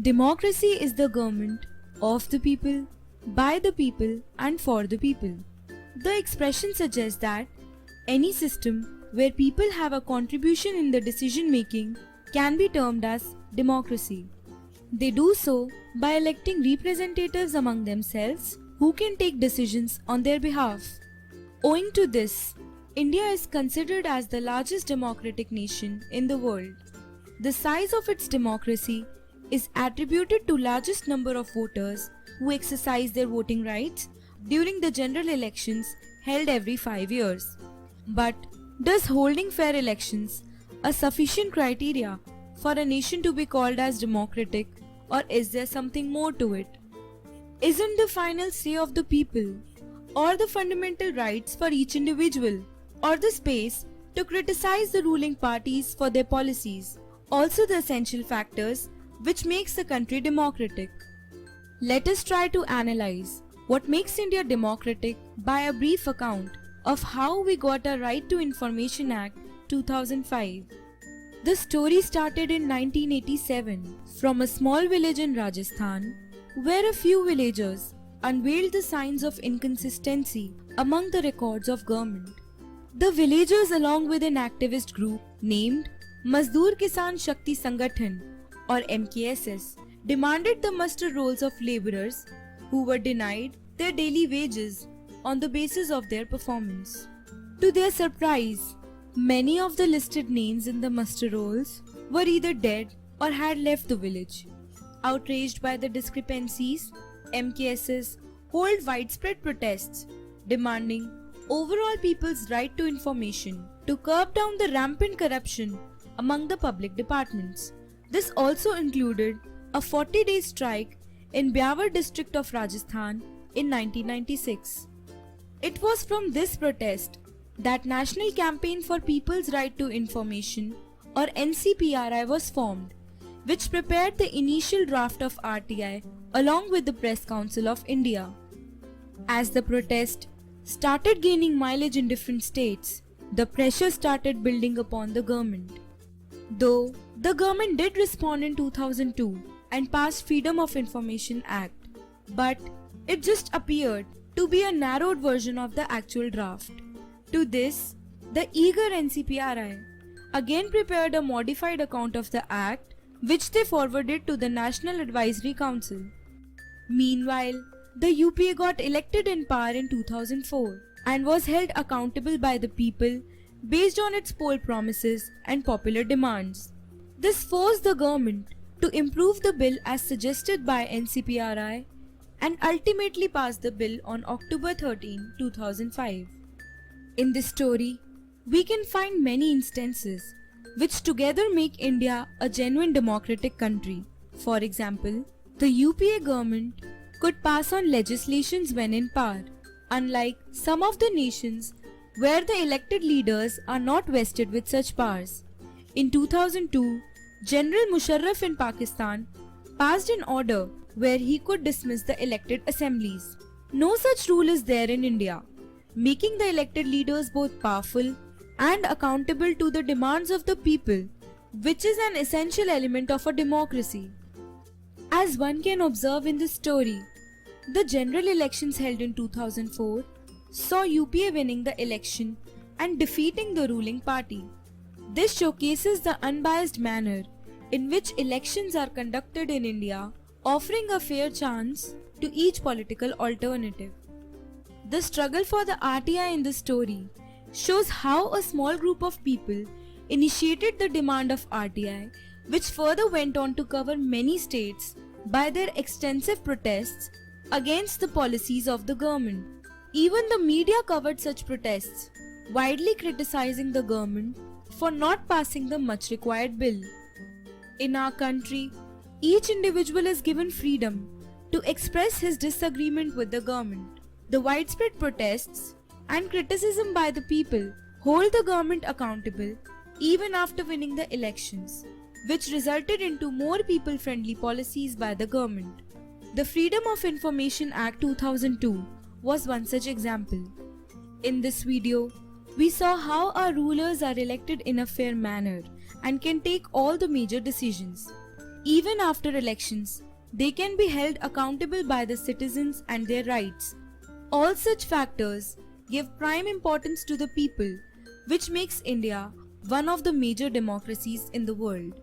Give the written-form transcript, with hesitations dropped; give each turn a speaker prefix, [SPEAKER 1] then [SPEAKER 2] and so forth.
[SPEAKER 1] Democracy is the government of the people, by the people, and for the people. The expression suggests that any system where people have a contribution in the decision making can be termed as democracy. They do so by electing representatives among themselves who can take decisions on their behalf. Owing to this, India is considered as the largest democratic nation in the world. The size of its democracy is attributed to largest number of voters who exercise their voting rights during the general elections held every 5 years. But does holding fair elections a sufficient criteria for a nation to be called as democratic, or is there something more to it? Isn't the final say of the people, or the fundamental rights for each individual, or the space to criticize the ruling parties for their policies, also the essential factors which makes the country democratic? Let us try to analyze what makes India democratic by a brief account of how we got a Right to Information Act 2005. The story started in 1987 from a small village in Rajasthan where a few villagers unveiled the signs of inconsistency among the records of government. The villagers, along with an activist group named Mazdoor Kisan Shakti Sangathan or MKSS, demanded the muster rolls of labourers who were denied their daily wages on the basis of their performance. To their surprise, many of the listed names in the muster rolls were either dead or had left the village. Outraged by the discrepancies, MKSS hold widespread protests demanding overall people's right to information to curb down the rampant corruption among the public departments. This also included a 40-day strike in Byawar district of Rajasthan in 1996. It was from this protest that National Campaign for People's Right to Information or NCPRI was formed, which prepared the initial draft of RTI along with the Press Council of India. As the protest started gaining mileage in different states, the pressure started building upon the government. Though the government did respond in 2002 and passed Freedom of Information Act, but it just appeared to be a narrowed version of the actual draft. To this, the eager NCPRI again prepared a modified account of the Act, which they forwarded to the National Advisory Council. Meanwhile, the UPA got elected in power in 2004 and was held accountable by the people based on its poll promises and popular demands. This forced the government to improve the bill as suggested by NCPRI and ultimately passed the bill on October 13, 2005. In this story, we can find many instances which together make India a genuine democratic country. For example, the UPA government could pass on legislations when in power, unlike some of the nations where the elected leaders are not vested with such powers. In 2002, General Musharraf in Pakistan passed an order where he could dismiss the elected assemblies. No such rule is there in India, making the elected leaders both powerful and accountable to the demands of the people, which is an essential element of a democracy. As one can observe in this story, the general elections held in 2004 saw UPA winning the election and defeating the ruling party. This showcases the unbiased manner in which elections are conducted in India, offering a fair chance to each political alternative. The struggle for the RTI in this story shows how a small group of people initiated the demand of RTI, which further went on to cover many states by their extensive protests against the policies of the government. Even the media covered such protests, widely criticizing the government for not passing the much required bill. In our country, each individual is given freedom to express his disagreement with the government. The widespread protests and criticism by the people hold the government accountable even after winning the elections, which resulted into more people-friendly policies by the government. The Freedom of Information Act 2002 was one such example. In this video, we saw how our rulers are elected in a fair manner and can take all the major decisions. Even after elections, they can be held accountable by the citizens and their rights. All such factors give prime importance to the people, which makes India one of the major democracies in the world.